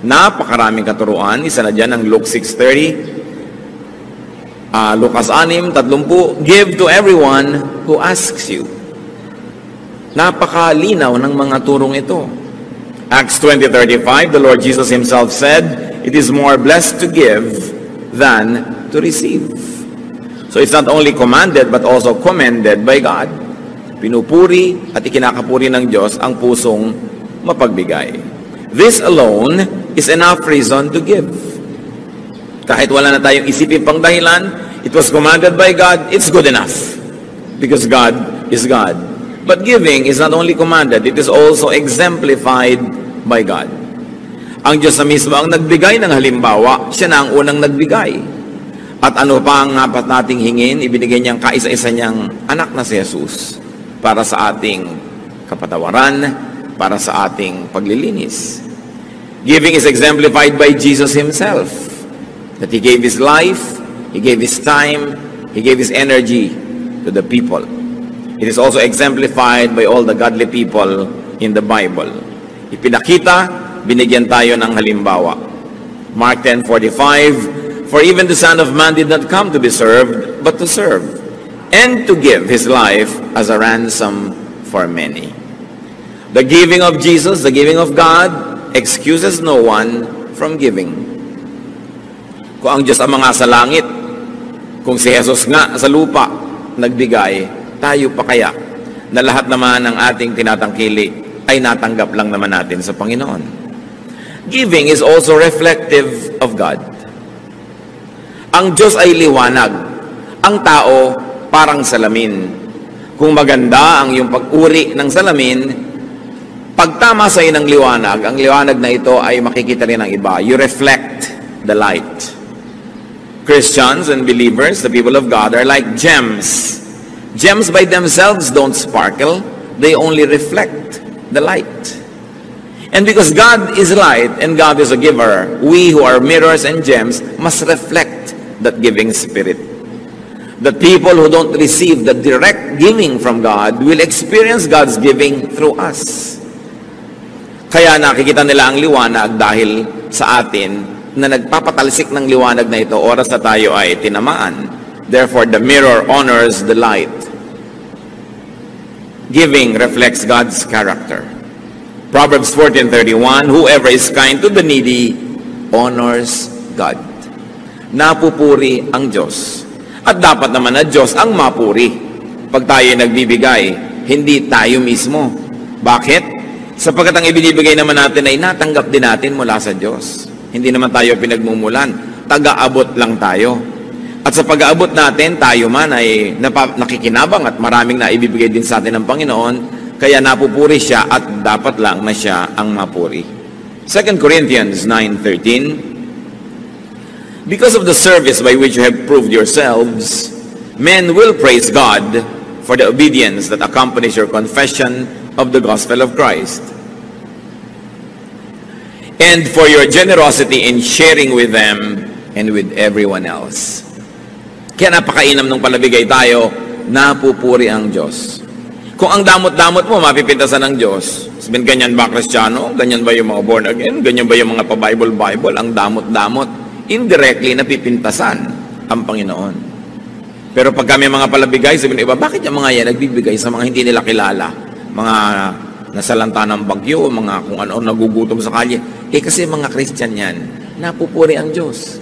Napakaraming katuruan. Isa na dyan ang Luke 6:30. Lucas 6:30, give to everyone who asks you. Napakalinaw ng mga turong ito. Acts 20:35, the Lord Jesus himself said, it is more blessed to give than to receive. So it's not only commanded but also commended by God. Pinupuri at ikinakapuri ng Diyos ang pusong mapagbigay. This alone is enough reason to give. Kahit wala na tayong isipin pang dahilan, it was commanded by God, it's good enough. Because God is God. But giving is not only commanded, it is also exemplified by God. Ang Diyos na mismo ang nagbigay ng halimbawa, siya na ang unang nagbigay. At ano pa ang dapat nating hingin, ibinigay niyang kaisa-isa niyang anak na si Jesus para sa ating kapatawaran, para sa ating paglilinis. Giving is exemplified by Jesus himself. That he gave his life, he gave his time, he gave his energy to the people. It is also exemplified by all the godly people in the Bible. Ipinakita, binigyan tayo ng halimbawa. Mark 10:45, for even the Son of Man did not come to be served, but to serve, and to give his life as a ransom for many. The giving of Jesus, the giving of God, excuses no one from giving. Kung ang Diyos ang mga sa langit, kung si Jesus nga sa lupa nagbigay, tayo pa kaya na lahat naman ng ating tinatangkili ay natanggap lang naman natin sa Panginoon. Giving is also reflective of God. Ang Diyos ay liwanag. Ang tao parang salamin. Kung maganda ang iyong pag-uri ng salamin, pag tama sa iyo ng liwanag, ang liwanag na ito ay makikita rin ng iba. You reflect the light. Christians and believers, the people of God, are like gems. Gems by themselves don't sparkle. They only reflect the light. And because God is light and God is a giver, we who are mirrors and gems must reflect that giving spirit. The people who don't receive the direct giving from God will experience God's giving through us. Kaya nakikita nila ang liwanag dahil sa atin na nagpapatalsik ng liwanag na ito, oras na tayo ay tinamaan. Therefore, the mirror honors the light. Giving reflects God's character. Proverbs 14:31, whoever is kind to the needy honors God. Napupuri ang Diyos. At dapat naman na Diyos ang mapuri. Pag tayo nagbibigay, hindi tayo mismo. Bakit? Sapagkat ang ibinibigay naman natin ay natanggap din natin mula sa Diyos. Hindi naman tayo pinagmumulan. Taga-abot lang tayo. At sa pag-aabot natin, tayo man ay nakikinabang at maraming na ibibigay din sa atin ng Panginoon. Kaya napupuri siya at dapat lang na siya ang mapuri. 2 Corinthians 9:13, because of the service by which you have proved yourselves, men will praise God for the obedience that accompanies your confession of the gospel of Christ, and for your generosity in sharing with them and with everyone else. Kaya napakainam nung palabigay tayo, napupuri ang Diyos. Kung ang damot-damot mo, mapipintasan ng Diyos. Sabihin, ganyan ba Kristiyano? Ganyan ba yung mga born again? Ganyan ba yung mga pa-Bible? Ang damot-damot. Indirectly, napipintasan ang Panginoon. Pero pag kami mga palabigay, sabihin iba, bakit yung mga yan nagbibigay sa mga hindi nila kilala? Mga nasalanta ng bagyo, mga kung ano nagugutom sa kalye. Kasi mga Christian yan, napupuri ang Diyos.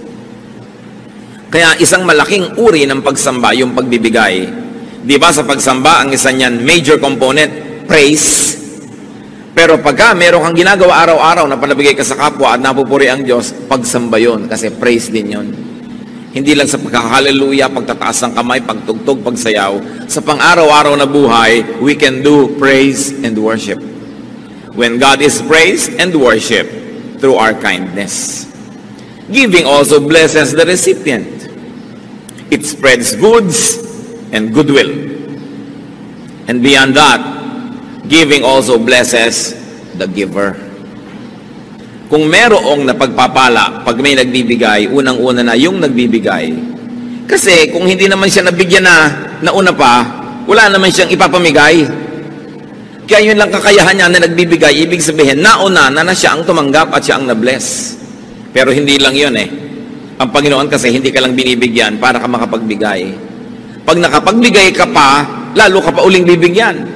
Kaya isang malaking uri ng pagsamba, yung pagbibigay. Di ba sa pagsamba, ang isa niyan, major component, praise. Pero pagka meron kang ginagawa araw-araw na palabigay ka sa kapwa at napupuri ang Diyos, pagsamba yun, kasi praise din yun. Hindi lang sa pagkaka-hallelujah, pagtataas ng kamay, pagtugtog, pagsayaw. Sa pang-araw-araw na buhay, we can do praise and worship. When God is praised and worship through our kindness. Giving also blesses the recipient. It spreads goods and goodwill. And beyond that, giving also blesses the giver. Kung merong napagpapala, pag may nagbibigay, unang-una na yung nagbibigay. Kasi kung hindi naman siya nabigyan na una pa, wala naman siyang ipapamigay. Kaya yun lang kakayahan niya na nagbibigay, ibig sabihin, nauna na siya ang tumanggap at siya ang na-bless. Pero hindi lang yun eh. Ang Panginoon kasi hindi ka lang binibigyan para ka makapagbigay. Pag nakapagbigay ka pa, lalo ka pa uling bibigyan.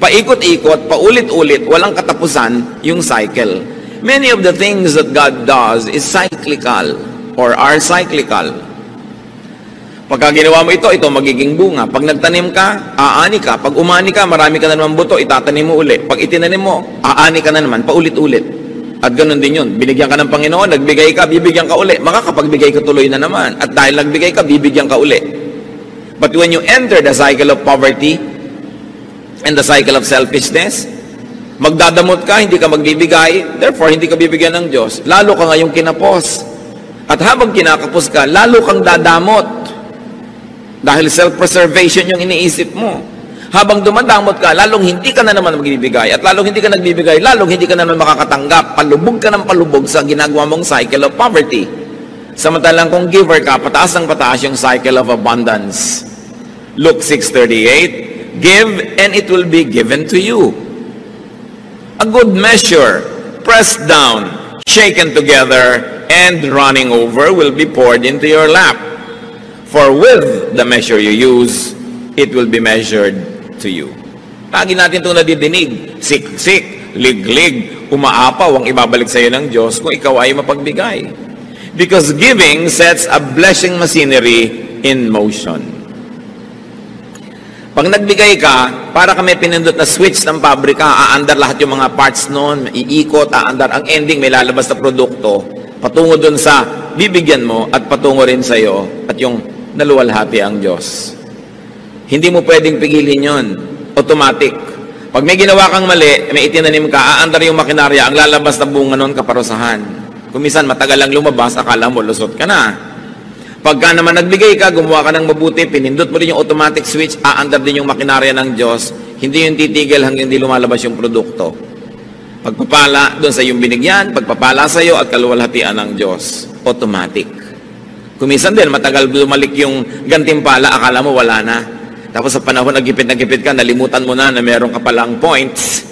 Paikot-ikot, paulit-ulit, walang katapusan yung cycle. Many of the things that God does is cyclical or are cyclical. Pagka ginawa mo ito magiging bunga. Pag nagtanim ka, aani ka. Pag umani ka, marami ka na naman buto, itatanim mo uli. Pag itinanim mo, aani ka na naman, paulit-ulit. At ganun din yun. Binigyan ka ng Panginoon, nagbigay ka, bibigyan ka uli. Makakapagbigay ka tuloy na naman. At dahil nagbigay ka, bibigyan ka uli. But when you enter the cycle of poverty and the cycle of selfishness, magdadamot ka, hindi ka magbibigay, therefore hindi ka bibigyan ng Diyos. Lalo ka ngayong kinapos. At habang kinakapos ka, lalo kang dadamot. Dahil self-preservation yung iniisip mo. Habang dumadamot ka, lalong hindi ka na naman magbibigay. At lalong hindi ka nagbibigay, lalong hindi ka na naman makakatanggap. Palubog ka ng palubog sa ginagawa mong cycle of poverty. Samantalang kung giver ka, pataas ng pataas yung cycle of abundance. Luke 6:38, give and it will be given to you. A good measure, pressed down, shaken together, and running over will be poured into your lap. For with the measure you use, it will be measured to you. Lagi natin itong nadidinig. Siksik, liglig, umaapaw ang ibabalik sa iyo ng Diyos kung ikaw ay mapagbigay. Because giving sets a blessing machinery in motion. Pag nagbigay ka, para ka may pinindot na switch ng pabrika, aandar lahat yung mga parts noon, iikot, aandar. Ang ending, may lalabas na produkto, patungo dun sa bibigyan mo at patungo rin sa iyo at yung naluwalhati ang Diyos. Hindi mo pwedeng pigilin yon. Automatic. Pag may ginawa kang mali, may itinanim ka, aandar yung makinarya, ang lalabas na bunga nun kaparusahan. Kung minsan matagal lang lumabas, akala mo lusot ka na. Pagka naman nagbigay ka, gumawa ka ng mabuti, pinindot mo rin yung automatic switch, aandar din yung makinarya ng Diyos, hindi yung titigil hanggang hindi lumalabas yung produkto. Pagpapala doon sa iyong binigyan, pagpapala sa iyo at kaluwalhatian ng Diyos. Automatic. Kumisan din, matagal lumalik yung gantimpala, akala mo wala na. Tapos sa panahon na gipit ka, nalimutan mo na meron ka palang points,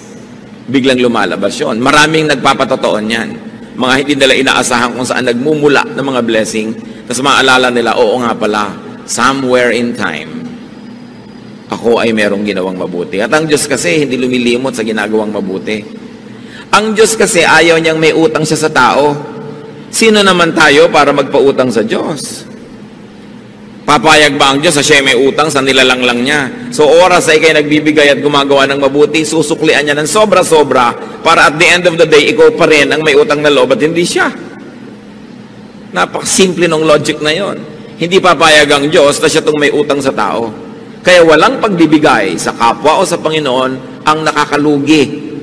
biglang lumalabas yun. Maraming nagpapatotoon yan. Mga hindi nila inaasahan kung saan nagmumula ng mga blessing. Tapos maalala nila, oo nga pala, somewhere in time, ako ay merong ginawang mabuti. At ang Diyos kasi hindi lumilimot sa ginagawang mabuti. Ang Diyos kasi ayaw niyang may utang siya sa tao. Sino naman tayo para magpautang sa Diyos? Papayag ba ang Diyos sa siya may utang sa nilalang lang niya? So oras ay kayo nagbibigay at gumagawa ng mabuti, susuklian niya ng sobra-sobra para at the end of the day, ikaw pa rin ang may utang na loob at hindi siya. Napakasimple ng logic na yon. Hindi papayag ang Diyos na siya itong may utang sa tao. Kaya walang pagbibigay sa kapwa o sa Panginoon ang nakakalugi.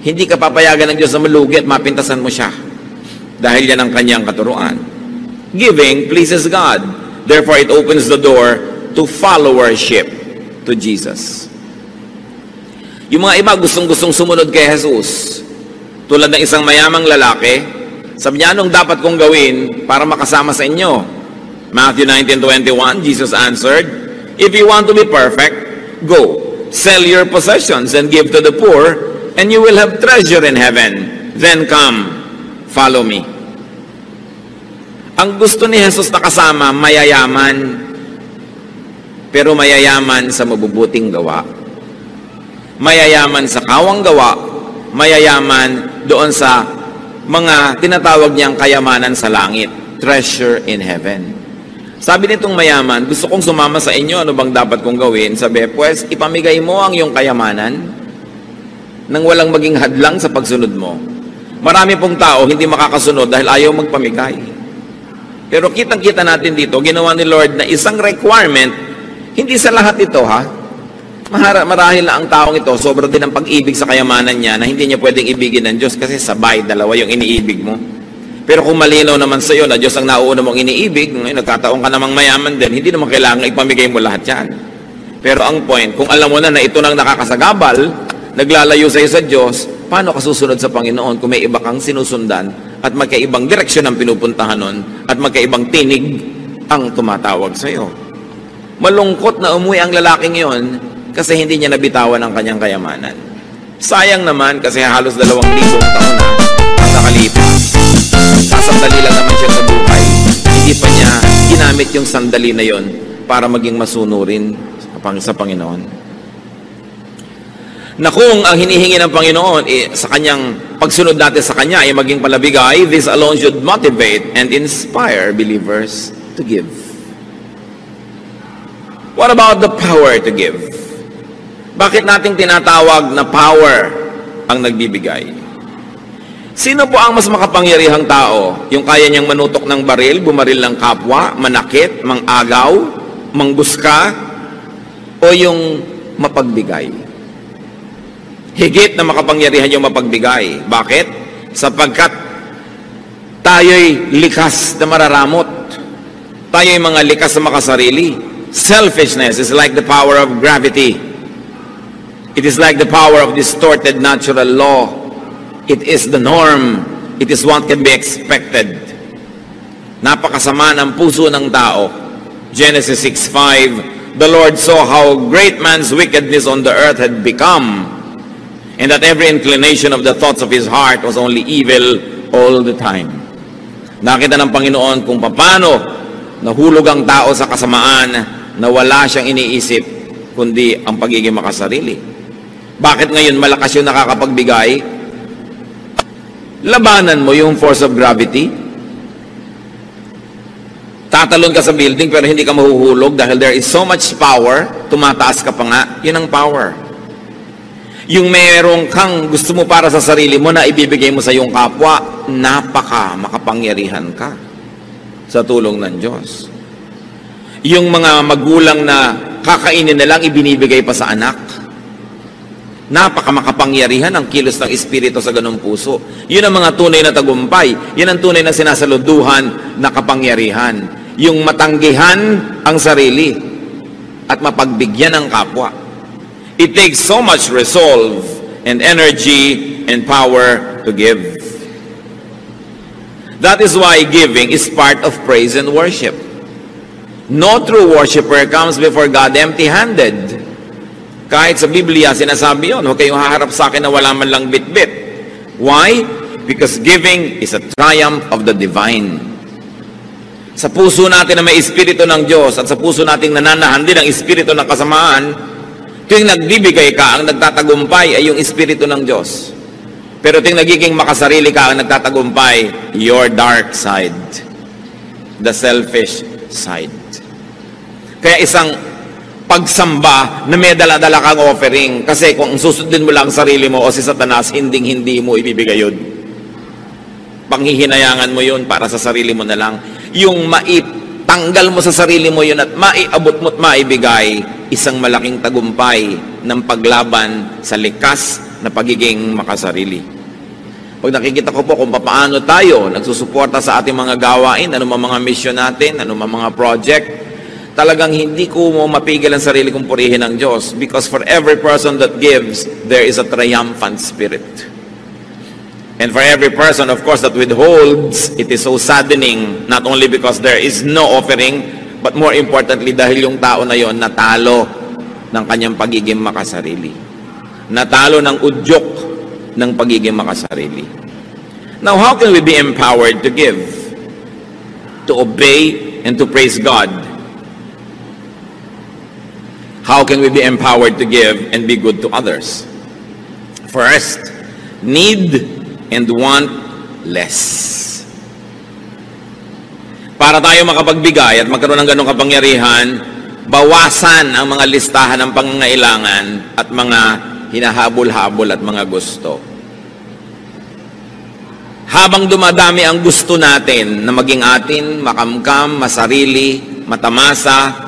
Hindi ka papayagan ng Diyos na malugi at mapintasan mo siya. Dahil yan ang kanyang katuruan. Giving pleases God. Therefore, it opens the door to followership to Jesus. Yung mga iba gustong-gustong sumunod kay Jesus. Tulad ng isang mayamang lalaki, sabi niya, anong dapat kong gawin para makasama sa inyo? Matthew 19:21, Jesus answered, if you want to be perfect, go, sell your possessions and give to the poor, and you will have treasure in heaven. Then come, follow me. Ang gusto ni Jesus na kasama, mayayaman. Pero mayayaman sa mabubuting gawa. Mayayaman sa kawang gawa. Mayayaman doon sa mga tinatawag niyang kayamanan sa langit. Treasure in heaven. Sabi nitong mayaman, gusto kong sumama sa inyo, ano bang dapat kong gawin? Sabi, pues, ipamigay mo ang iyong kayamanan nang walang maging hadlang sa pagsunod mo. Marami pong tao hindi makakasunod dahil ayaw magpamigay. Pero kitang-kita natin dito, ginawa ni Lord na isang requirement, hindi sa lahat ito ha. Marahil na ang taong ito, sobra din ang pag-ibig sa kayamanan niya na hindi niya pwedeng ibigin ng Diyos kasi sabay, dalawa yung iniibig mo. Pero kung malinaw naman sa iyo na Diyos ang nauuna mong iniibig, ngayon nagkataon ka namang mayaman din, hindi naman kailangan ipamigay mo lahat yan. Pero ang point, kung alam mo na ito nang nakakasagabal, naglalayo sa iyo sa Diyos, paano ka susunod sa Panginoon kung may iba kang sinusundan at magkaibang direksyon ang pinupuntahan nun at magkaibang tinig ang tumatawag sa iyo? Malungkot na umuwi ang lalaking yon kasi hindi niya nabitawan ang kanyang kayamanan. Sayang naman kasi halos 2,000 taon na ang nakalipas. Sasandali lang naman siya sa buhay. Hindi pa niya ginamit yung sandali na yon para maging masunurin sa Panginoon. Na kung ang hinihingi ng Panginoon sa kanyang pagsunod natin sa kanya ay maging palabigay, this alone should motivate and inspire believers to give. What about the power to give? Bakit nating tinatawag na power ang nagbibigay? Sino po ang mas makapangyarihang tao? Yung kaya niyang manutok ng baril, bumaril ng kapwa, manakit, mangagaw, mangbuska, o yung mapagbigay? Higit na makapangyarihan yung mapagbigay. Bakit? Sapagkat tayo'y likas na mararamot. Tayo'y mga likas na makasarili. Selfishness is like the power of gravity. It is like the power of distorted natural law. It is the norm. It is what can be expected. Napakasama ng puso ng tao. Genesis 6:5, the Lord saw how great man's wickedness on the earth had become, and that every inclination of the thoughts of his heart was only evil all the time. Nakita ng Panginoon kung paano nahulog ang tao sa kasamaan na wala siyang iniisip kundi ang pagiging makasarili. Bakit ngayon malakas yung nakakapagbigay? Labanan mo yung force of gravity. Tatalon ka sa building pero hindi ka mahuhulog dahil there is so much power, tumataas ka pa nga, yun ang power. Yung merong kang gusto mo para sa sarili mo na ibibigay mo sa iyong kapwa, makapangyarihan ka sa tulong ng Diyos. Yung mga magulang na kakainin na lang, ibinibigay pa sa anak, makapangyarihan ang kilos ng Espiritu sa ganung puso. Yun ang mga tunay na tagumpay. Yun ang tunay na sinasaluduhan na kapangyarihan. Yung matanggihan ang sarili at mapagbigyan ang kapwa. It takes so much resolve and energy and power to give. That is why giving is part of praise and worship. No true worshiper comes before God empty-handed. Kahit sa Biblia, sinasabi yun, huwag kayong haharap sa akin na wala man lang bit-bit. Why? Because giving is a triumph of the divine. Sa puso natin na may Espiritu ng Diyos at sa puso nating nananahan din ang Espiritu ng kasamaan, tuwing nagbibigay ka, ang nagtatagumpay ay yung Espiritu ng Diyos. Pero tuwing nagiging makasarili ka, ang nagtatagumpay, your dark side. The selfish side. Kaya isang pagsamba na may dala-dala kang offering. Kasi kung susundin mo lang sarili mo o si Satanas, hindi mo ibibigay yun. Panghihinayangan mo yun para sa sarili mo na lang. Yung tanggal mo sa sarili mo yun at maiabot mo at maibigay, isang malaking tagumpay ng paglaban sa likas na pagiging makasarili. Pag nakikita ko po kung paano tayo nagsusuporta sa ating mga gawain, anumang mga mission natin, anumang mga project, talagang hindi ko mo mapigil ang sarili kong purihin ng Diyos because for every person that gives, there is a triumphant spirit. And for every person, of course, that withholds, it is so saddening, not only because there is no offering, but more importantly, dahil yung tao na yon natalo ng kanyang pagiging makasarili. Natalo ng udyok ng pagiging makasarili. Now, how can we be empowered to give? To obey and to praise God? How can we be empowered to give and be good to others? First, need and want less. Para tayo makapagbigay at magkaroon ng ganong kapangyarihan, bawasan ang mga listahan ng pangangailangan at mga hinahabol-habol at mga gusto. Habang dumadami ang gusto natin na maging atin, makamkam, masarili, matamasa,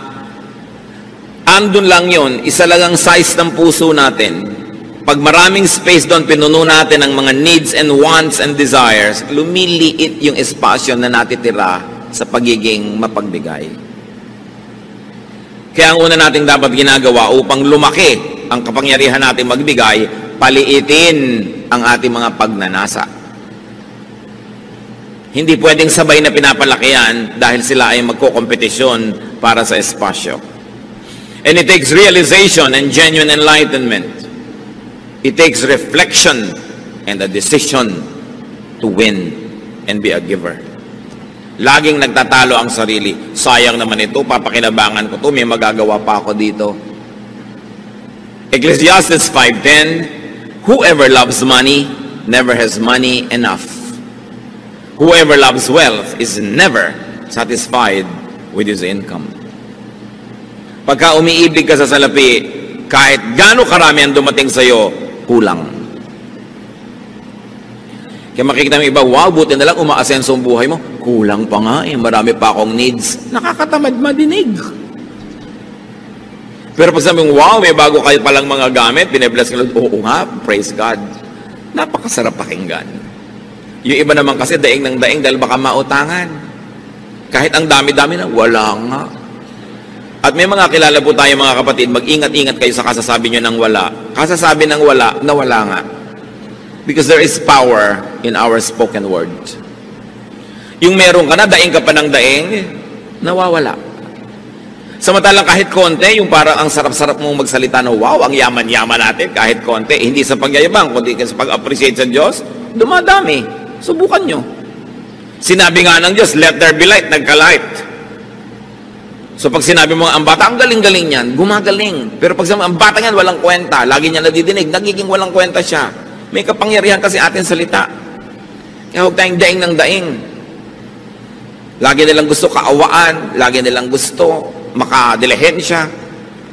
andun lang yon, isa lang ang size ng puso natin. Pag maraming space doon, pinuno natin ang mga needs and wants and desires, lumiliit yung espasyo na natitira sa pagiging mapagbigay. Kaya ang una nating dapat ginagawa upang lumaki ang kapangyarihan natin magbigay, paliitin ang ating mga pagnanasa. Hindi pwedeng sabay na pinapalakihan dahil sila ay magkokompetisyon para sa espasyo. And it takes realization and genuine enlightenment. It takes reflection and a decision to win and be a giver. Laging nagtatalo ang sarili. Sayang naman ito, papakinabangan ko to, may magagawa pa ako dito. Ecclesiastes 5:10, whoever loves money never has money enough. Whoever loves wealth is never satisfied with his income. Pagka umiibig ka sa salapi, kahit gaano karami ang dumating sa'yo, kulang. Kaya makikita mo iba, wow, buti na lang umaasenso ang buhay mo. Kulang pa nga eh, marami pa akong needs. Nakakatamad madinig. Pero pag sabi mo, wow, may bago kayo palang mga gamit, binibless ka lang, oo nga, praise God. Napakasarap pakinggan. Yung iba naman kasi daing ng daing dahil baka mautangan. Kahit ang dami-dami na, wala nga. At may mga kilala po tayo mga kapatid, mag-ingat-ingat kayo sa kasasabi nyo ng wala. Kasasabi ng wala, na wala nga. Because there is power in our spoken word. Yung meron ka na, daing ka pa ng daing, nawawala. Samantalang kahit konti, yung parang ang sarap-sarap mong magsalita na, wow, ang yaman-yaman natin, kahit konti, hindi sa pagyayabang, kundi sa pag-appreciate sa Diyos, dumadami. Subukan nyo. Sinabi nga ng Diyos, let there be light, nagka-light. So pag sinabi mo, ang bata, ang galing-galing niyan, gumagaling. Pero pag sinabi, ang bata niyan, walang kwenta, lagi niya nadidinig, nagiging walang kwenta siya. May kapangyarihan kasi ating salita. Kaya huwag tayong daing ng daing. Lagi nilang gusto kaawaan, lagi nilang gusto makadilihensya.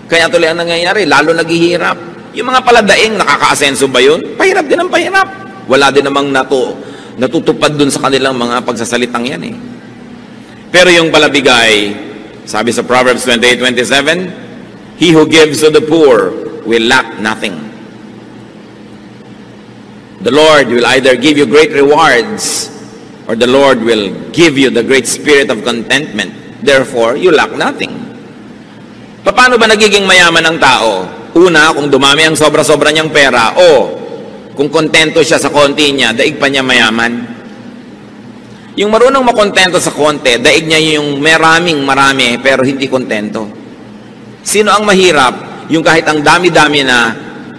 Kaya tuloy ang nangyayari, lalo naghihirap. Yung mga paladaing, nakaka-asenso ba yun? Pahirap din ang pahirap. Wala din namang natutupad dun sa kanilang mga pagsasalitang yan eh. Pero yung palabigay, sabi sa Proverbs 28:27, he who gives to the poor will lack nothing. The Lord will either give you great rewards or the Lord will give you the great spirit of contentment. Therefore, you lack nothing. Paano ba nagiging mayaman ang tao? Una, kung dumami ang sobra-sobra niyang pera o kung kontento siya sa konti niya, daig pa niya mayaman. Yung marunong makontento sa konti, daig niya yung marami pero hindi kontento. Sino ang mahirap? Yung kahit ang dami-dami na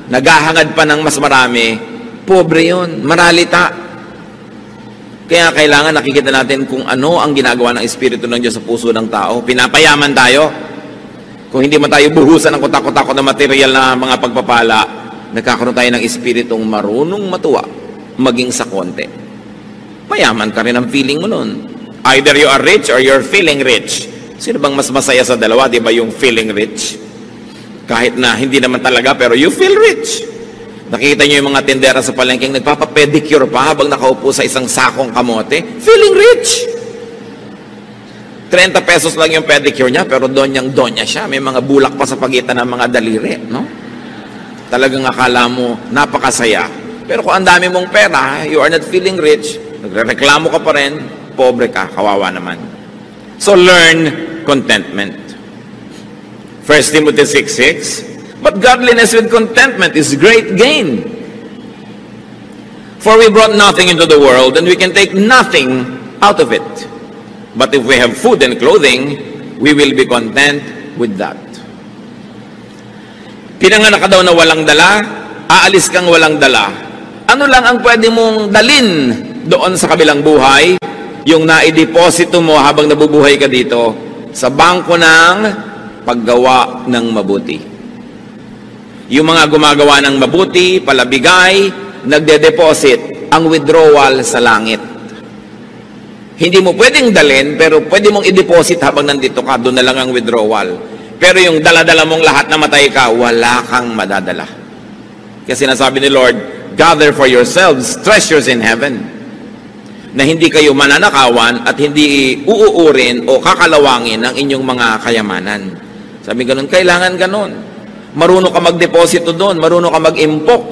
naghahangad pa ng mas marami, pobre yun, maralita. Kaya kailangan nakikita natin kung ano ang ginagawa ng Espiritu ng Diyos sa puso ng tao. Pinapayaman tayo. Kung hindi man tayo buhusan ng kutak-kutak na material na mga pagpapala, nagkakaroon tayo ng Espiritong marunong matuwa, maging sa konti. Mayaman ka rin ang feeling mo nun. Either you are rich or you're feeling rich. Sino bang mas masaya sa dalawa? Di ba yung feeling rich? Kahit na hindi naman talaga, pero you feel rich. Nakita niyo yung mga tindera sa palengking nagpapapedicure pa habang nakaupo sa isang sakong kamote. Feeling rich. 30 pesos lang yung pedicure niya, pero donyang-donya siya. May mga bulak pa sa pagitan ng mga daliri, no? Talagang akala mo, napakasaya. Pero kung ang dami mong pera, you are not feeling rich, nagreklamo ka pa rin, pobre ka, kawawa naman. So learn contentment. 1 Timothy 6:6, but godliness with contentment is great gain. For we brought nothing into the world, and we can take nothing out of it. But if we have food and clothing, we will be content with that. Pinanganak ka daw na walang dala, aalis kang walang dala. Ano lang ang pwede mong dalin doon sa kabilang buhay? Yung naideposito mo habang nabubuhay ka dito sa bangko ng paggawa ng mabuti. Yung mga gumagawa ng mabuti, palabigay, nagde-deposit ang withdrawal sa langit. Hindi mo pwedeng dalhin, pero pwede mong i-deposit habang nandito ka, doon na lang ang withdrawal. Pero yung dala-dala mong lahat na matay ka, wala kang madadala. Kasi sinasabi ni Lord, gather for yourselves treasures in heaven, na hindi kayo mananakawan at hindi uuurin o kakalawangin ang inyong mga kayamanan. Sabi ganun, kailangan ganun. Marunong ka mag-deposito doon, marunong ka mag-impok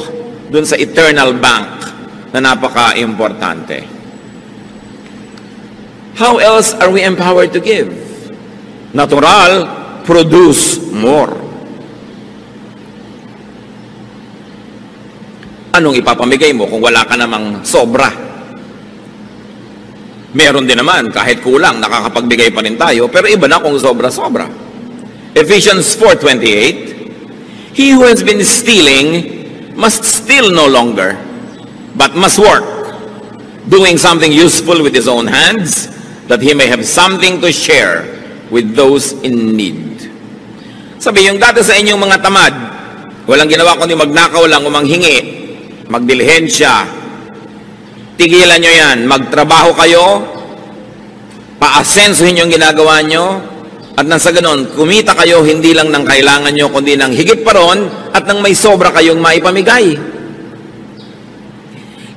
doon sa eternal bank na napaka-importante. How else are we empowered to give? Natural, produce more. Anong ipapamigay mo kung wala ka namang sobra? Meron din naman, kahit kulang, nakakapagbigay pa rin tayo, pero iba na kung sobra-sobra. Ephesians 4:28, he who has been stealing must steal no longer, but must work, doing something useful with his own hands, that he may have something to share with those in need. Sabi, yung dati sa inyong mga tamad, walang ginawa kundi magnakaw lang o manghingi, magdilihensya, tigilan nyo yan, magtrabaho kayo, paasensuhin yung ginagawa nyo, at nang sa ganon, kumita kayo hindi lang ng kailangan nyo, kundi ng higit pa ron, at nang may sobra kayong maipamigay.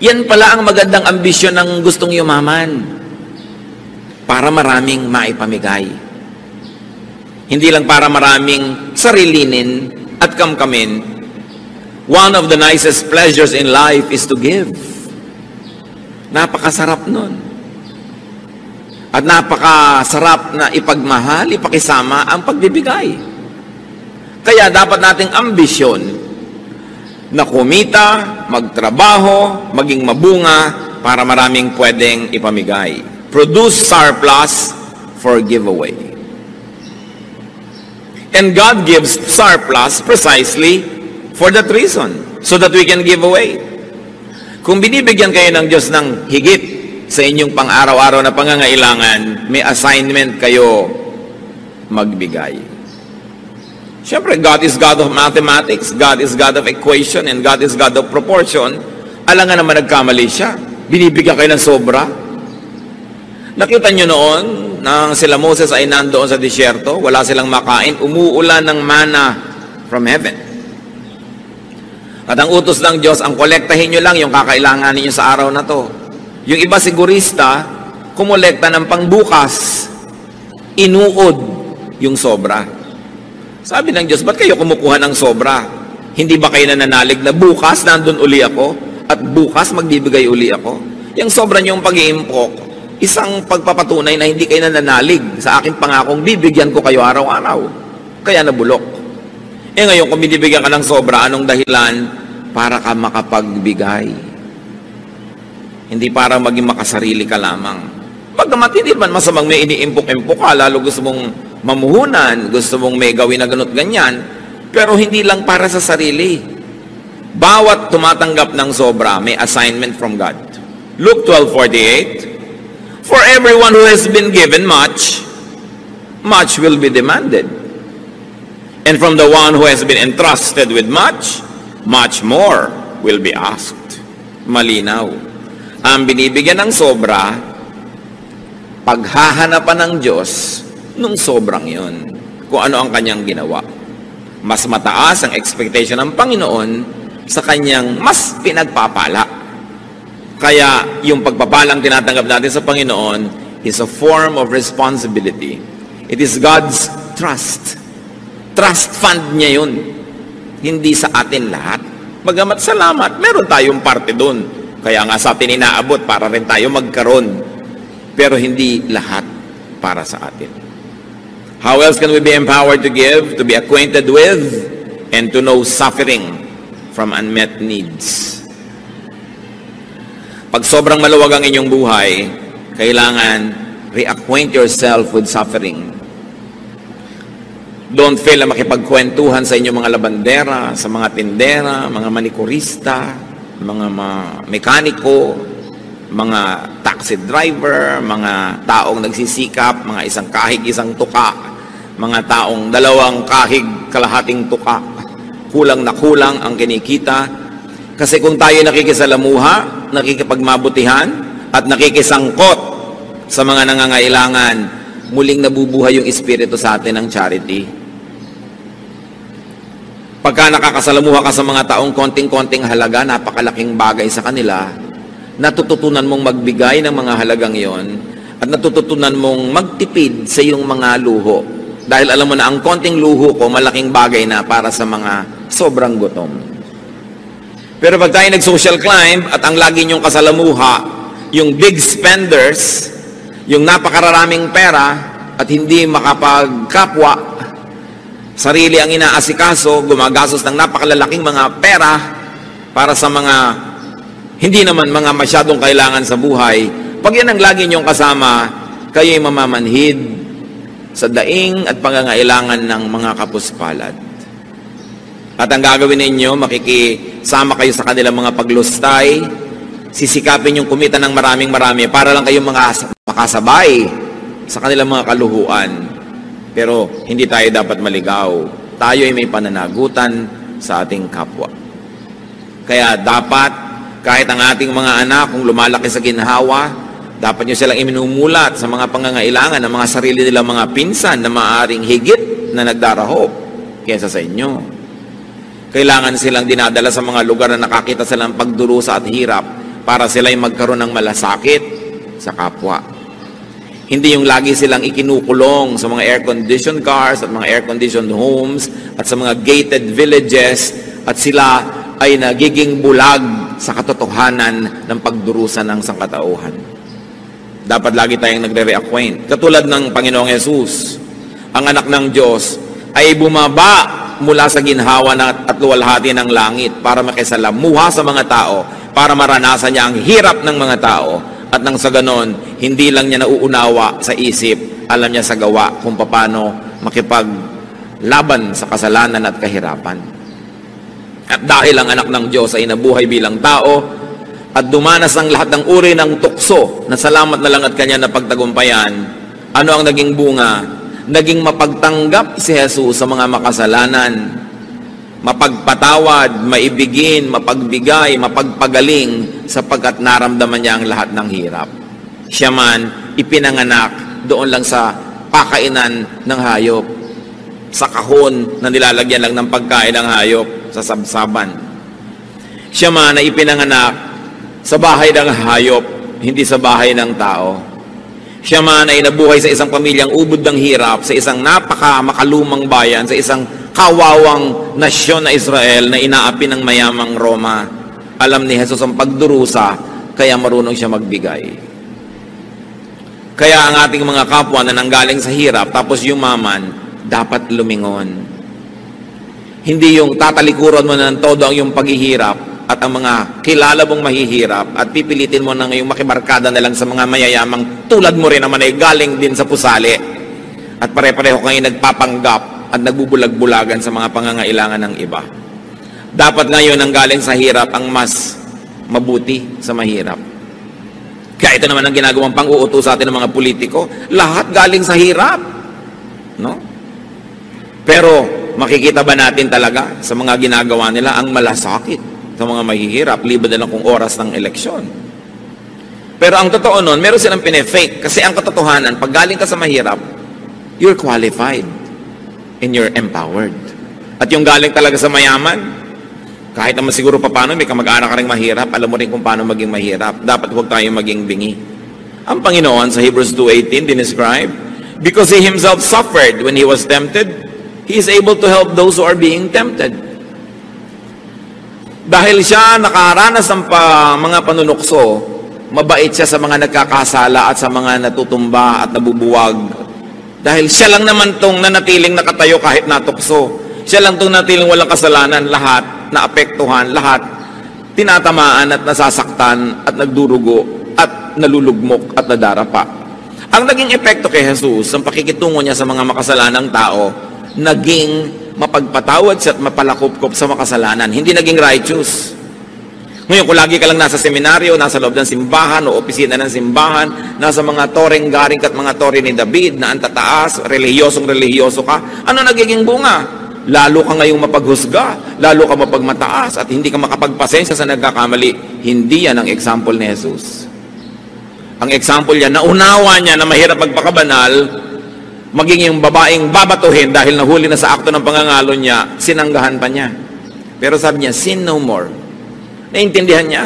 Yan pala ang magandang ambisyon ng gustong yumaman, para maraming maipamigay. Hindi lang para maraming sarilinin at kamkamin. One of the nicest pleasures in life is to give. Napakasarap nun. At napakasarap na ipagmahal, ipakisama ang pagbibigay. Kaya dapat nating ambisyon na kumita, magtrabaho, maging mabunga para maraming pwedeng ipamigay. Produce surplus for giveaway. And God gives surplus precisely for that reason, so that we can give away. Kung binibigyan kayo ng Diyos ng higit sa inyong pang-araw-araw na pangangailangan, may assignment kayo magbigay. Siyempre, God is God of mathematics, God is God of equation, and God is God of proportion. Alam nga naman nagkamali siya. Binibigyan kayo ng sobra. Nakita nyo noon, nang sila Moses ay nandoon sa disyerto, wala silang makain, umuulan ng mana from heaven. At ang utos ng Diyos, ang kolektahin nyo lang yung kakailangan ninyo sa araw na to. Yung iba sigurista, kumolekta ng pangbukas, inuod yung sobra. Sabi ng Diyos, ba't kayo kumukuha ng sobra? Hindi ba kayo nananalig na bukas nandun uli ako? At bukas magbibigay uli ako? Yung sobra niyong pag-iimpok, isang pagpapatunay na hindi kayo nananalig sa aking pangakong bibigyan ko kayo araw-araw. Kaya nabulok. Ngayon, kung binibigyan ka ng sobra, anong dahilan? Para ka makapagbigay. Hindi para maging makasarili ka lamang. Bagamat hindi man masamang may iniimpok-impok ka, lalo gusto mong mamuhunan, gusto mong may gawin na ganot ganyan, pero hindi lang para sa sarili. Bawat tumatanggap ng sobra, may assignment from God. Luke 12:48, for everyone who has been given much, much will be demanded. And from the one who has been entrusted with much, much more will be asked. Malinaw. Ang binibigyan ng sobra, paghahanapan ng Diyos nung sobrang yun. Kung ano ang kanyang ginawa. Mas mataas ang expectation ng Panginoon sa kanyang mas pinagpapala. Kaya yung pagpapalang tinatanggap natin sa Panginoon is a form of responsibility. It is God's trust. Trust fund niya yun. Hindi sa atin lahat. Bagamat salamat, meron tayong parte doon. Kaya nga sa atin inaabot para rin tayo magkaroon. Pero hindi lahat para sa atin. How else can we be empowered to give, to be acquainted with, and to know suffering from unmet needs? Pag sobrang maluwag ang inyong buhay, kailangan reacquaint yourself with suffering. Don't fail na makipagkwentuhan sa inyong mga labandera, sa mga tindera, mga manikurista, mga mekaniko, mga taxi driver, mga taong nagsisikap, mga isang kahig, isang tuka, mga taong dalawang kahig, kalahating tuka, kulang na kulang ang kinikita. Kasi kung tayo nakikisalamuha, nakikipagmabutihan, at nakikisangkot sa mga nangangailangan, muling nabubuhay yung espiritu sa atin ng charity. Pagka nakakasalamuha ka sa mga taong konting-konting halaga, napakalaking bagay sa kanila, natututunan mong magbigay ng mga halagang yon at natututunan mong magtipid sa iyong mga luho. Dahil alam mo na ang konting luho ko, malaking bagay na para sa mga sobrang gutom. Pero pag tayo nag-social climb at ang lagi niyong kasalamuha, yung big spenders, yung napakaraming pera at hindi makapagkapwa, sarili ang inaasikaso, gumagastos ng napakalalaking mga pera para sa mga hindi naman mga masyadong kailangan sa buhay. Pag yan ang lagi niyong kasama, kayo'y mamamanhid sa daing at pangangailangan ng mga kapuspalad. At ang gagawin ninyo, makikisama kayo sa kanilang mga paglustay, sisikapin yung kumita ng maraming-marami para lang kayong makasabay sa kanilang mga kaluhuan. Pero hindi tayo dapat maligaw. Tayo ay may pananagutan sa ating kapwa. Kaya dapat, kahit ang ating mga anak, kung lumalaki sa ginhawa, dapat nyo silang iminumulat sa mga pangangailangan ng mga sarili nilang mga pinsan na maaaring higit na nagdarahop kaysa sa inyo. Kailangan silang dinadala sa mga lugar na nakakita silang pagdurusa at hirap para sila'y magkaroon ng malasakit sa kapwa. Hindi yung lagi silang ikinukulong sa mga air-conditioned cars at mga air-conditioned homes at sa mga gated villages at sila ay nagiging bulag sa katotohanan ng pagdurusa ng sangkatauhan. Dapat lagi tayong nagre-reacquaint. Katulad ng Panginoong Yesus, ang anak ng Diyos ay bumaba mula sa ginhawa at luwalhati ng langit para makisalamuha sa mga tao, para maranasan niya ang hirap ng mga tao, at nang sa ganon, hindi lang niya nauunawa sa isip, alam niya sa gawa kung paano makipaglaban sa kasalanan at kahirapan. At dahil ang anak ng Diyos ay nabuhay bilang tao, at dumanas ng lahat ng uri ng tukso na salamat na lang at kanya na pagtagumpayan, ano ang naging bunga? Naging mapagtanggap si Jesus sa mga makasalanan, mapagpatawad, maibigin, mapagbigay, mapagpagaling, sapagkat naramdaman niya ang lahat ng hirap. Siya man ipinanganak doon lang sa pakainan ng hayop, sa kahon na nilalagyan lang ng pagkain ng hayop, sa sabsaban. Siya man ay ipinanganak sa bahay ng hayop, hindi sa bahay ng tao. Siya man ay nabuhay sa isang pamilyang ubod ng hirap, sa isang makalumang bayan, sa isang kawawang nasyon na Israel na inaapi ng mayamang Roma. Alam ni Jesus ang pagdurusa, kaya marunong siya magbigay. Kaya ang ating mga kapwa na nanggaling sa hirap, tapos yumaman, dapat lumingon. Hindi yung tatalikuran mo na ng todo ang yung paghihirap, at ang mga kilala mong mahihirap at pipilitin mo na ngayong makibarkada na lang sa mga mayayamang tulad mo rin naman ay galing din sa pusali at pare-pareho kayo nagpapanggap at nagbubulag-bulagan sa mga pangangailangan ng iba. Dapat ngayon ang galing sa hirap ang mas mabuti sa mahirap. Kaya ito naman ang ginagawang pang-uutos sa atin ng mga politiko, lahat galing sa hirap, no? Pero makikita ba natin talaga sa mga ginagawa nila ang malasakit sa mga mahihirap, liban na lang kung oras ng eleksyon? Pero ang totoo nun, meron silang pinefake. Kasi ang katotohanan, pag galing ka sa mahirap, you're qualified and you're empowered. At yung galing talaga sa mayaman, kahit naman siguro pa paano, may kamag-anak ka rin mahirap, alam mo rin kung paano maging mahirap. Dapat huwag tayo maging bingi. Ang Panginoon sa Hebrews 2:18 dinescribe, because He Himself suffered when He was tempted, He is able to help those who are being tempted. Dahil siya nakaranas ng mga panunukso, mabait siya sa mga nagkakasala at sa mga natutumba at nabubuwag. Dahil siya lang naman tong nanatiling nakatayo kahit natukso. Siya lang tong nanatiling walang kasalanan, lahat naapektuhan, lahat tinatamaan at nasasaktan at nagdurugo at nalulugmok at nadarapa. Ang naging epekto kay Jesus, ang pakikitungo niya sa mga makasalanang tao, naging mapagpatawad siya at mapalakop-kop sa makasalanan. Hindi naging righteous. Ngayon, kung lagi ka lang nasa seminaryo, nasa loob ng simbahan o opisina ng simbahan, nasa mga toreng-garing at mga tore ni David na ang tataas, relihiyosong-relihiyoso ka, ano nagiging bunga? Lalo ka ngayong mapaghusga, lalo ka mapagmataas at hindi ka makapagpasensya sa nagkakamali. Hindi yan ang example ni Jesus. Ang example niya, naunawa niya na mahirap magpakabanal, maging yung babaeng babatuhin dahil nahuli na sa akto ng pangangalo niya, sinanggahan pa niya. Pero sabi niya, sin no more. Naintindihan niya.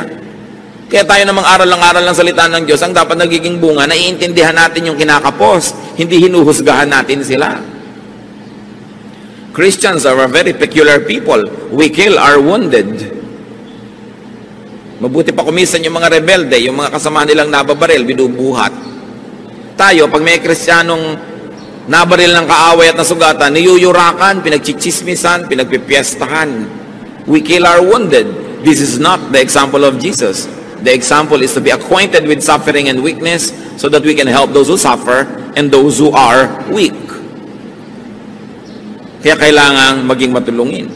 Kaya tayo namang aral ng salita ng Diyos, ang dapat nagiging bunga, naiintindihan natin yung kinakapos, hindi hinuhusgahan natin sila. Christians are a very peculiar people. We kill our wounded. Mabuti pa kumisan yung mga rebelde, yung mga kasama nilang nababaril, binubuhat. Tayo, pag may Kristiyanong nabaril ng kaaway at nasugatan, niyuyurakan, pinagchichismisan, pinagpipiestahan. We kill our wounded. This is not the example of Jesus. The example is to be acquainted with suffering and weakness so that we can help those who suffer and those who are weak. Kaya kailangan maging matulungin.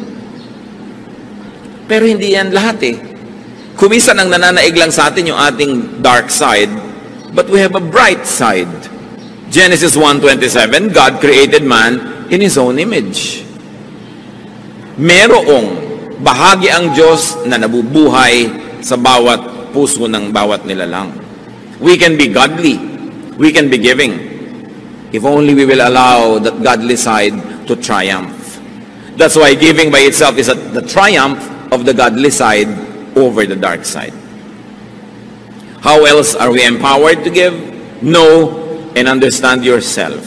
Pero hindi yan lahat eh. Kumisan ang nananaig lang sa atin yung ating dark side, but we have a bright side. Genesis 1:27, God created man in His own image. Merong bahagi ang Diyos na nabubuhay sa bawat puso ng bawat nilalang. We can be godly. We can be giving. If only we will allow that godly side to triumph. That's why giving by itself is the triumph of the godly side over the dark side. How else are we empowered to give? Know and understand yourself.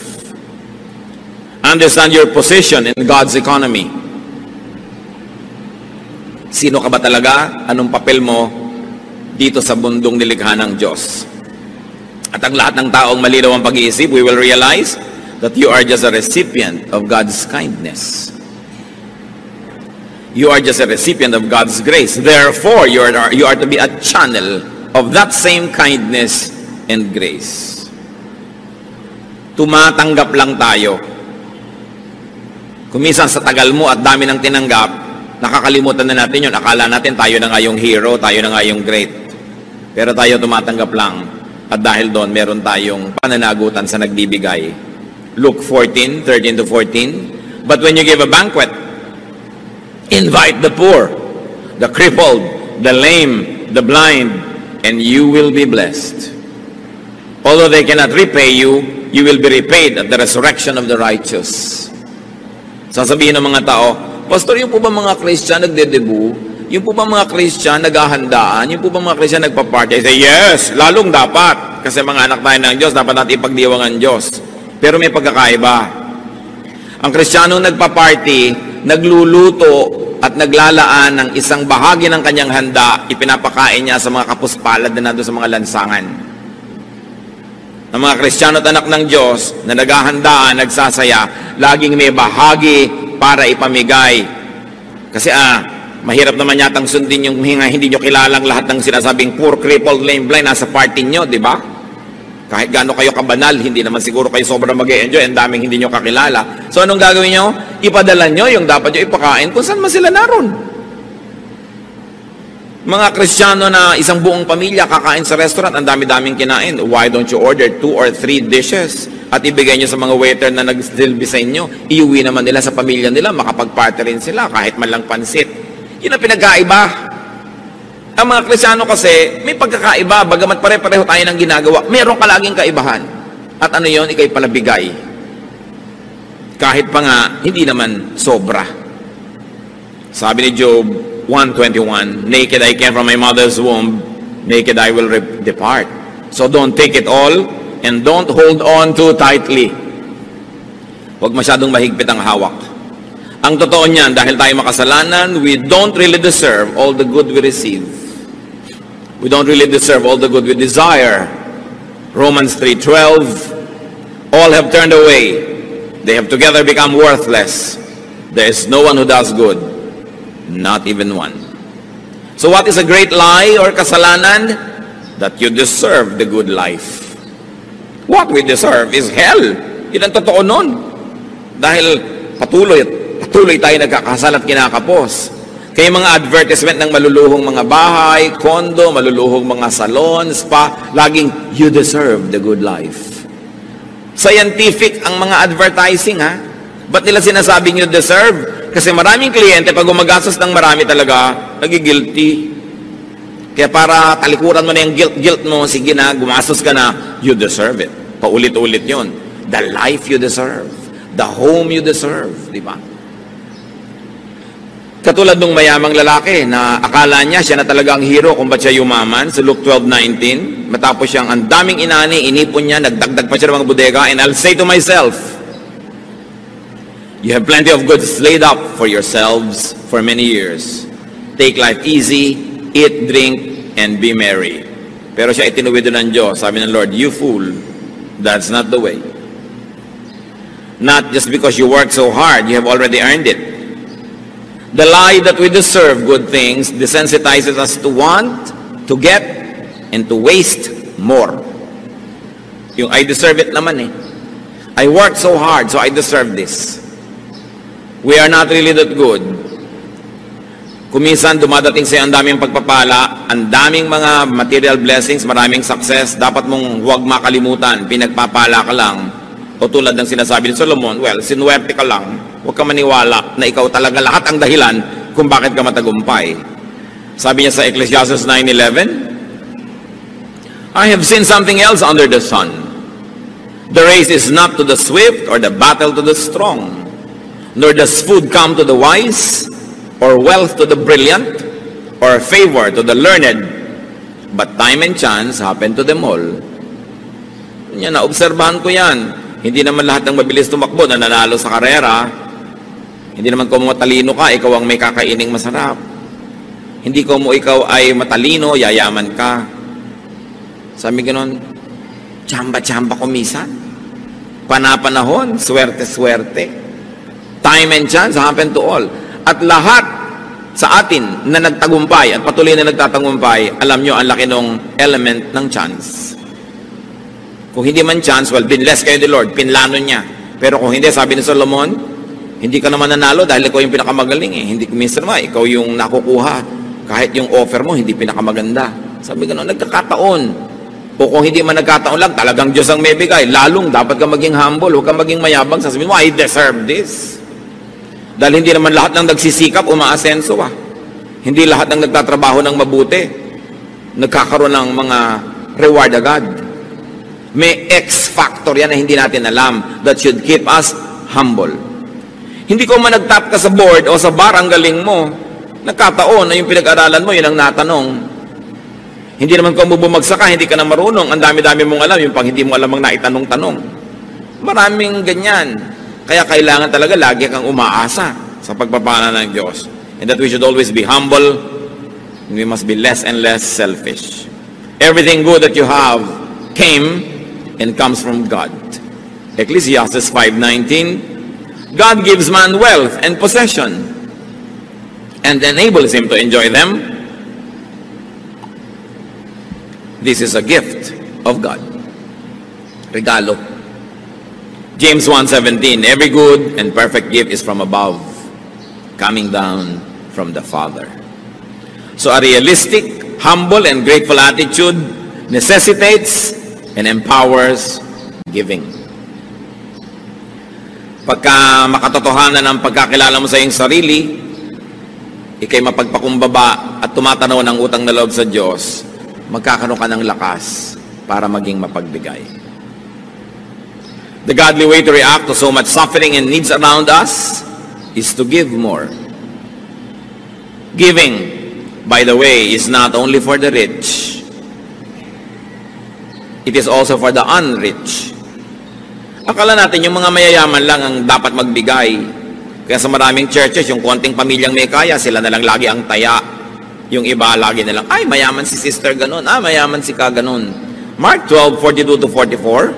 Understand your position in God's economy. Sino ka ba talaga? Anong papel mo dito sa mundong nilikha ng Diyos? At ang lahat ng taong malinaw ang pag-iisip, we will realize that you are just a recipient of God's kindness. You are just a recipient of God's grace. Therefore, you are to be a channel of that same kindness and grace. Tumatanggap lang tayo. Kumisan sa tagal mo at dami ng tinanggap, nakakalimutan na natin yun. Akala natin tayo na nga yung hero, tayo na nga yung great. Pero tayo tumatanggap lang. At dahil doon, meron tayong pananagutan sa nagbibigay. Luke 14:13-14. But when you give a banquet, invite the poor, the crippled, the lame, the blind, and you will be blessed. Although they cannot repay you, you will be repaid at the resurrection of the righteous. Sasabihin ng mga tao, Pastor, yung po ba mga Christian nagdedebu? Yung po ba mga Christian naghahandaan? Yung po ba mga Christian nagpa-party? I say, yes, lalong dapat. Kasi mga anak tayo ng Diyos, dapat natin ipagdiwang ang Diyos. Pero may pagkakaiba. Ang Kristiyano nagpa-party, nagluluto at naglalaan ng isang bahagi ng kanyang handa, ipinapakain niya sa mga kapuspalad na nandun sa mga lansangan. Ang mga Kristiyano at anak ng Diyos na naghahandaan, nagsasaya, laging may bahagi para ipamigay. Kasi mahirap naman yatang sundin yung hindi nyo kilalang lahat ng sinasabing poor, crippled, lame, blind, nasa party nyo, di ba? Kahit gaano kayo kabanal, hindi naman siguro kayo sobrang mag-e-enjoy, ang daming hindi nyo kakilala. So anong gagawin nyo? Ipadala nyo yung dapat nyo ipakain kung saan man sila naroon. Mga Kristiyano na isang buong pamilya kakain sa restaurant, ang dami-daming kinain. Why don't you order 2 or 3 dishes at ibigay nyo sa mga waiter na nag-silbi sa inyo? Iuwi naman nila sa pamilya nila, makapag-party rin sila kahit man lang pansit. Yun ang pinagkaiba. Ang mga Kristiyano kasi, may pagkakaiba, bagamat pare-pareho tayo ng ginagawa, meron ka laging kaibahan. At ano yun? Ika'y palabigay. Kahit pa nga, hindi naman sobra. Sabi ni Job 1:21, naked I came from my mother's womb, naked I will depart. So don't take it all, and don't hold on too tightly. Huwag masyadong mahigpit ang hawak. Ang totoo niyan, dahil tayo makasalanan, we don't really deserve all the good we receive. We don't really deserve all the good we desire. Romans 3:12, all have turned away. They have together become worthless. There is no one who does good, not even one. So what is a great lie or kasalanan? That you deserve the good life. What we deserve is hell. Yun ang totoo nun. Dahil patuloy tayo nagkakasal at kinakapos. Kaya mga advertisement ng maluluhong mga bahay, kondo, maluluhong mga salon, spa, laging, you deserve the good life. Scientific ang mga advertising, ha? Ba't nila sinasabing you deserve? Kasi maraming kliyente, pag gumagastos ng marami talaga, nagigilty. Kaya para talikuran mo na yung guilt mo, sige na, gumastos ka na, you deserve it. Paulit-ulit yon. The life you deserve. The home you deserve. Di ba? Katulad ng mayamang lalaki na akala niya siya na talaga ang hero kung ba't siya yumaman sa Luke 12:19. Matapos siyang ang daming inani, inipon niya, nagdagdag pa siya ng mga bodega, and I'll say to myself, you have plenty of goods laid up for yourselves for many years. Take life easy, eat, drink, and be merry. Pero siya itinuwid ng Diyos. Sabi ng Lord, you fool, that's not the way. Not just because you work so hard, you have already earned it. The lie that we deserve good things desensitizes us to want, to get, and to waste more. Yung I deserve it naman eh. I worked so hard, so I deserve this. We are not really that good. Kuminsan dumadating sa'yo ang daming pagpapala, ang daming mga material blessings, maraming success, dapat mong huwag makalimutan, pinagpapala ka lang. O tulad ng sinasabi ni Solomon, well, sinuwerte ka lang, huwag ka maniwala na ikaw talaga lahat ang dahilan kung bakit ka matagumpay. Sabi niya sa Ecclesiastes 9:11, I have seen something else under the sun. The race is not to the swift or the battle to the strong, nor does food come to the wise, or wealth to the brilliant, or favor to the learned, but time and chance happen to them all. Yan, naobserbahan ko yan. Hindi naman lahat ng mabilis tumakbo na nanalo sa karera. Hindi naman kung matalino ka, ikaw ang may kakaining masarap. Hindi kung ikaw ay matalino, yayaman ka. Sabi ganon, tsamba-tsamba kumisan. Panapanahon, swerte-swerte. Time and chance happen to all. At lahat sa atin na nagtagumpay at patuloy na nagtatagumpay, alam nyo, ang laki ng element ng chance. Kung hindi man chance, well, binless kayo ni Lord, pinlano niya. Pero kung hindi, sabi ni Solomon, hindi ka naman nanalo dahil ikaw yung pinakamagaling eh. Hindi, minsan naman, ikaw yung nakukuha. Kahit yung offer mo, hindi pinakamaganda. Sabi gano'n, nagkakataon. O kung hindi man nagkataon lang, talagang Diyos ang may bigay. Lalong, dapat ka maging humble, huwag ka maging mayabang. Sasabihin mo, I deserve this. Dahil hindi naman lahat ng nagsisikap, umaasenso ah. Hindi lahat ng nagtatrabaho ng mabuti, nagkakaroon ng mga reward agad. May X factor yan na hindi natin alam that should keep us humble. Hindi ko man nagtap ka sa board o sa bar, ang galing mo, nagkataon na yung pinag-aralan mo, yun ang natanong. Hindi naman kung bumagsak ka, hindi ka na marunong, ang dami-dami mong alam, yung pang hindi mo alam ang naitanong-tanong. Maraming ganyan. Kaya kailangan talaga lagi kang umaasa sa pagpapana ng Diyos. And that we should always be humble, and we must be less and less selfish. Everything good that you have came and comes from God. Ecclesiastes 5:19, God gives man wealth and possession and enables him to enjoy them. This is a gift of God. Regalo. James 1:17, every good and perfect gift is from above, coming down from the Father. So a realistic, humble, and grateful attitude necessitates and empowers giving. Pagka makatotohanan ang pagkakilala mo sa iyong sarili, ikay mapagpakumbaba at tumatanaw ng utang na loob sa Diyos, magkakaroon ka ng lakas para maging mapagbigay. The godly way to react to so much suffering and needs around us is to give more. Giving, by the way, is not only for the rich. It is also for the unrich. Akala natin yung mga mayayaman lang ang dapat magbigay. Kaya sa maraming churches, yung konting pamilyang may kaya, sila na lang lagi ang taya. Yung iba lagi na lang, ay mayaman si sister ganun, mayaman si ka ganun. Mark 12:42-44,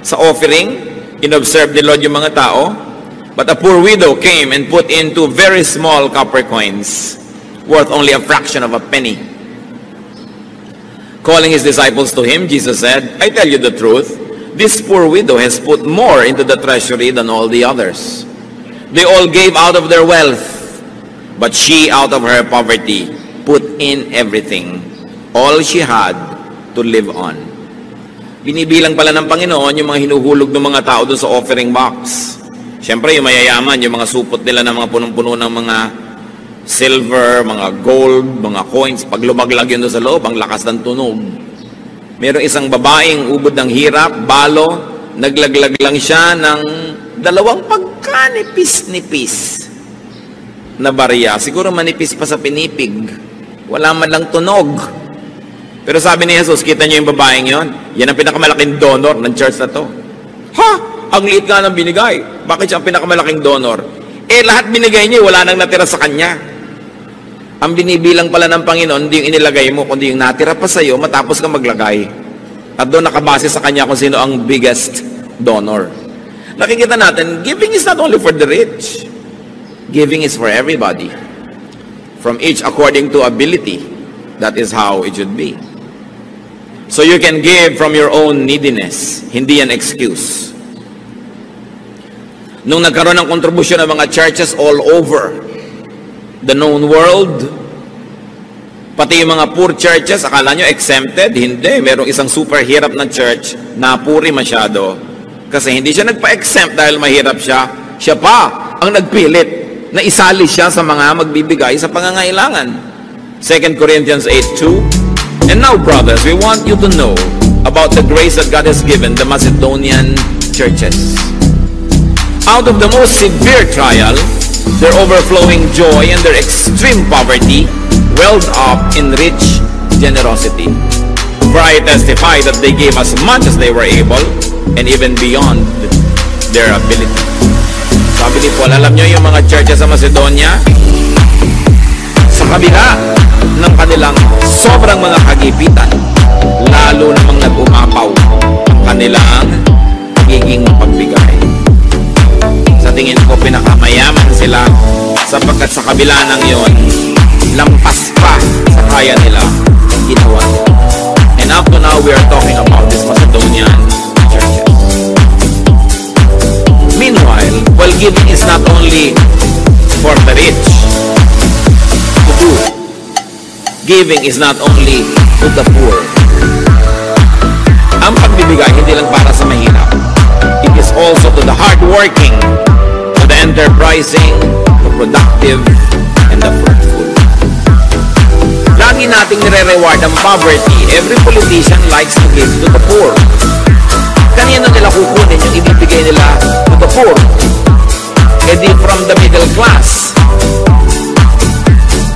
sa offering, inobserve ni Lord yung mga tao, but a poor widow came and put in 2 very small copper coins, worth only a fraction of a penny. Calling his disciples to him, Jesus said, I tell you the truth, this poor widow has put more into the treasury than all the others. They all gave out of their wealth, but she out of her poverty put in everything, all she had to live on. Binibilang pala ng Panginoon yung mga hinuhulog ng mga tao doon sa offering box. Siyempre, yung mayayaman, yung mga supot nila ng mga punong-puno ng mga silver, mga gold, mga coins, pag lumaglag yun doon sa loob, ang lakas ng tunog. Merong isang babaeng ubod ng hirap, balo, naglaglag lang siya ng 2 pagkanipis-nipis na barya. Siguro manipis pa sa pinipig. Wala man lang tunog. Pero sabi ni Jesus, kita niyo yung babaeng yon? Yan ang pinakamalaking donor ng church na to. Ha? Ang liit nga ng binigay. Bakit siya ang pinakamalaking donor? Lahat binigay niya, wala nang natira sa kanya. Ang binibilang pala ng Panginoon, hindi yung inilagay mo, kundi yung natira pa sa'yo, matapos ka maglagay. At doon nakabase sa kanya kung sino ang biggest donor. Nakikita natin, giving is not only for the rich. Giving is for everybody. From each according to ability. That is how it should be. So you can give from your own neediness. Hindi yan excuse. Nung nagkaroon ng kontribusyon ng mga churches all over the known world, pati yung mga poor churches, akala nyo exempted? Hindi. Merong isang super hirap na church na puri masyado. Kasi hindi siya nagpa-exempt dahil mahirap siya. Siya pa ang nagpilit na isali siya sa mga magbibigay sa pangangailangan. 2 Corinthians 8:2. And now, brothers, we want you to know about the grace that God has given the Macedonian churches. Out of the most severe trial, their overflowing joy and their extreme poverty welled up in rich generosity. For I testify that they gave as much as they were able and even beyond their ability. Sabi ni Paul, alam nyo yung mga churches sa Macedonia, sa kabila ng kanilang sobrang mga kagipitan, lalo namang nag-umapaw ang kanilang pagiging pagbigay. Sa tingin ko, pinakamayaman sila sapagkat sa kabila ng yon, lampas pa sa kaya nila ginawa. And up to now, we are talking about this Macedonian churches. Meanwhile, while giving is not only for the rich to do, giving is not only to the poor. Ang pagbibigay hindi lang para sa mahirap. It is also to the hardworking, to the enterprising, the productive, and the fruitful. Lagi nating nire-reward ang poverty. Every politician likes to give to the poor. Kanino nila kukunin yung ibibigay nila to the poor? E di from the middle class.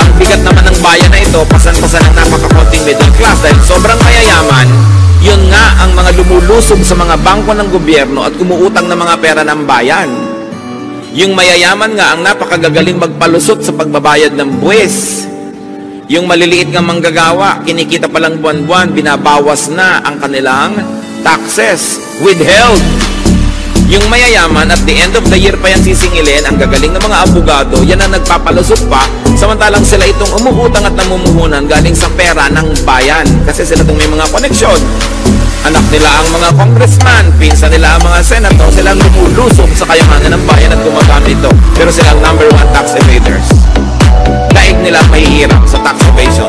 Ang bigat naman ng bayan na ito, pasan-pasan ang napakakonting middle class dahil sobrang mayayaman. Yun nga ang mga lumulusob sa mga bangko ng gobyerno at kumuutang ng mga pera ng bayan. Yung mayayaman nga ang napakagagaling magpalusot sa pagbabayad ng buwis. Yung maliliit nga manggagawa, kinikita palang buwan-buwan, binabawas na ang kanilang taxes, withheld. Yung mayayaman, at the end of the year pa yan sisingilin, ang gagaling ng mga abogado, yan ang nagpapalusot pa, samantalang sila itong umuutang at namumuhunan galing sa pera ng bayan. Kasi sila itong may mga koneksyon. Anak nila ang mga congressman, pinsan nila ang mga senator, sila ang lumulusok sa kayamanan ng bayan at gumagamit ito. Pero sila ang number 1 tax evaders. Daig nila mahihirap sa tax evasion.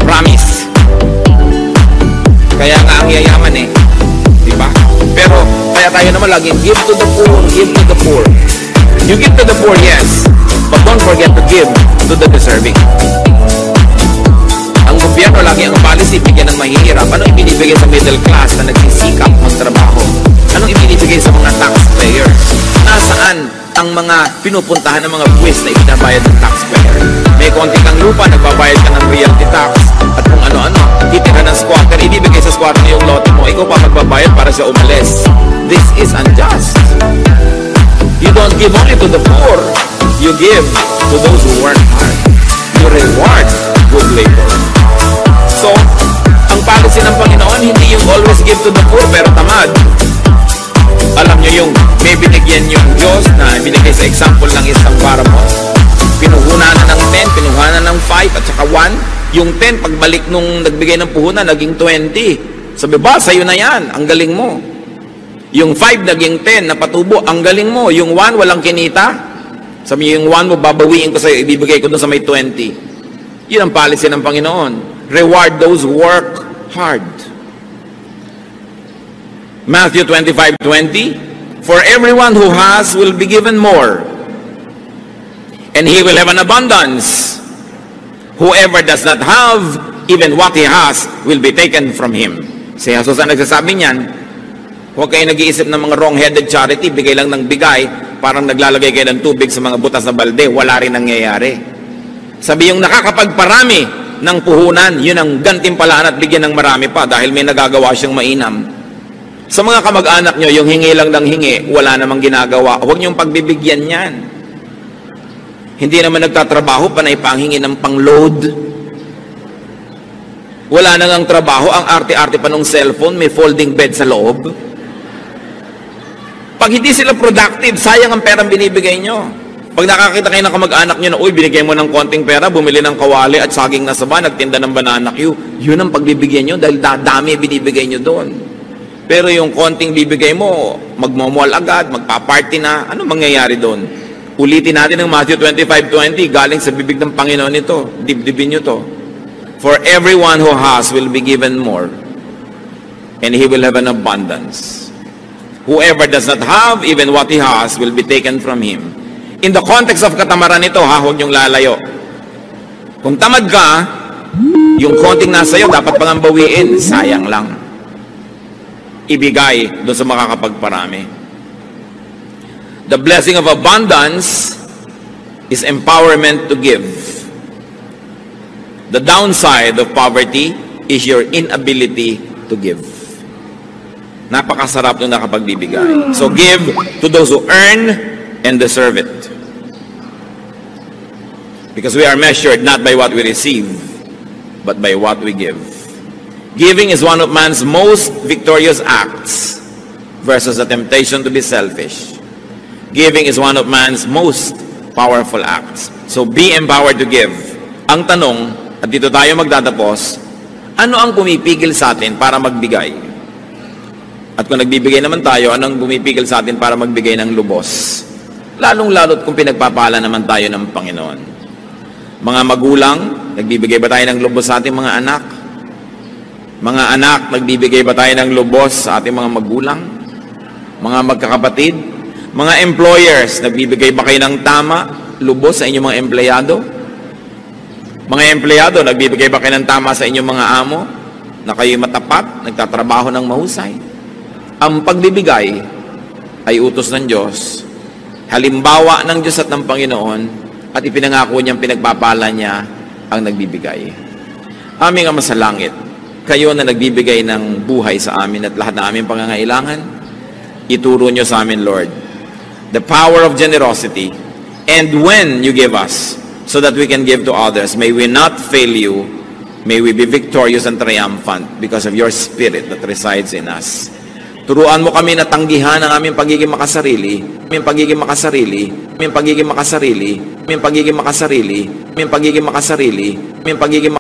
Promise. Kaya nga ang yayaman eh. Diba? Pero, kaya tayo naman laging give to the poor, give to the poor. You give to the poor, yes. But don't forget to give to the deserving. Ang gobyerno lagi ang policy, bigyan ng mahihirap. Anong ibinibigay sa middle class na nagsisikap magtrabaho? Anong ibinibigay sa mga taxpayers? Nasaan ang mga pinupuntahan ng mga buwis na ibinabayad ng taxpayer? May konti kang lupa, nagbabayad ka ng realty tax at kung ano-ano, titira ng squatter, ibibigay sa squatter yung lote mo, ikaw pa magbabayad para siya umalis. This is unjust. You don't give only to the poor, you give to those who work hard. You reward good labor. So, ang policy ng Panginoon, hindi yung always give to the poor pero tamad. Alam nyo yung may binigyan yung Diyos na binigay sa example ng isang parable. Pinuhunan na ng 10, pinuhunan ng 5 at saka 1. Yung 10, pagbalik nung nagbigay ng puhunan, naging 20. Sabi ba, sa'yo na yan, ang galing mo. Yung 5, naging 10, napatubo, ang galing mo. Yung 1, walang kinita. Sabi niyo, yung 1 mo, babawiin ko sa'yo, ibibigay ko doon sa may 20. Yun ang policy ng Panginoon. Reward those who work hard. Matthew 25:20, for everyone who has will be given more, and he will have an abundance. Whoever does not have, even what he has will be taken from him. Si Jesus ang nagsasabi niyan, huwag kayo nag-iisip ng mga wrong-headed charity, bigay lang ng bigay, parang naglalagay kayo ng tubig sa mga butas na balde, wala rin nangyayari. Sabi yung nakakapagparami ng puhunan, yun ang gantimpalaan at bigyan ng marami pa dahil may nagagawa siyang mainam. Sa mga kamag-anak nyo, yung hingi lang ng hingi, wala namang ginagawa. Huwag niyong pagbibigyan yan. Hindi naman nagtatrabaho, panay panghingi ng pang-load. Wala nang ang trabaho, ang arte-arte pa ng cellphone, may folding bed sa loob. Pag hindi sila productive, sayang ang perang binibigay nyo. Pag nakakita kayo ng kamag-anak nyo na, uy, binigay mo ng konting pera, bumili ng kawali at saging na saba, nagtinda ng banana Q, yun ang pagbibigyan nyo dahil dadami binibigay nyo doon. Pero yung konting bibigay mo, magmamall agad, magpa-party na, ano mangyayari doon? Ulitin natin ang Matthew 25:20, galing sa bibig ng Panginoon ito. Dibdibin nyo to. For everyone who has will be given more, and he will have an abundance. Whoever does not have, even what he has, will be taken from him. In the context of katamaran ito, huwag niyong lalayo. Kung tamad ka, yung konting nasa iyo, dapat pang bawiin. Sayang lang. Ibigay doon sa makakapagparami. The blessing of abundance is empowerment to give. The downside of poverty is your inability to give. Napakasarap nung nakapagbibigay. So give to those who earn and deserve it. Because we are measured not by what we receive, but by what we give. Giving is one of man's most victorious acts versus the temptation to be selfish. Giving is one of man's most powerful acts. So be empowered to give. Ang tanong, at dito tayo magtatapos, ano ang pumipigil sa atin para magbigay? At kung nagbibigay naman tayo, ano ang pumipigil sa atin para magbigay ng lubos? Lalong-lalot kung pinagpapala naman tayo ng Panginoon. Mga magulang, nagbibigay ba tayo ng lubos sa ating mga anak? Mga anak, nagbibigay ba tayo ng lubos sa ating mga magulang? Mga magkakapatid? Mga employers, nagbibigay ba kayo ng tama, lubos sa inyong mga empleyado? Mga empleyado, nagbibigay ba kayo ng tama sa inyong mga amo? Na kayo matapat, nagtatrabaho ng mahusay? Ang pagbibigay ay utos ng Diyos, halimbawa ng Diyos at ng Panginoon, at ipinangako niyang pinagpapala niya ang nagbibigay. Aming Ama sa langit, kayo na nagbibigay ng buhay sa amin at lahat ng aming pangangailangan, ituro niyo sa amin, Lord, the power of generosity, and when you give us, so that we can give to others, may we not fail you, may we be victorious and triumphant because of your Spirit that resides in us. Turuan mo kami na tanggihan ang aming pagiging makasarili, aming pagiging makasarili, aming pagiging makasarili, aming pagiging makasarili, aming pagiging makasarili, aming pagiging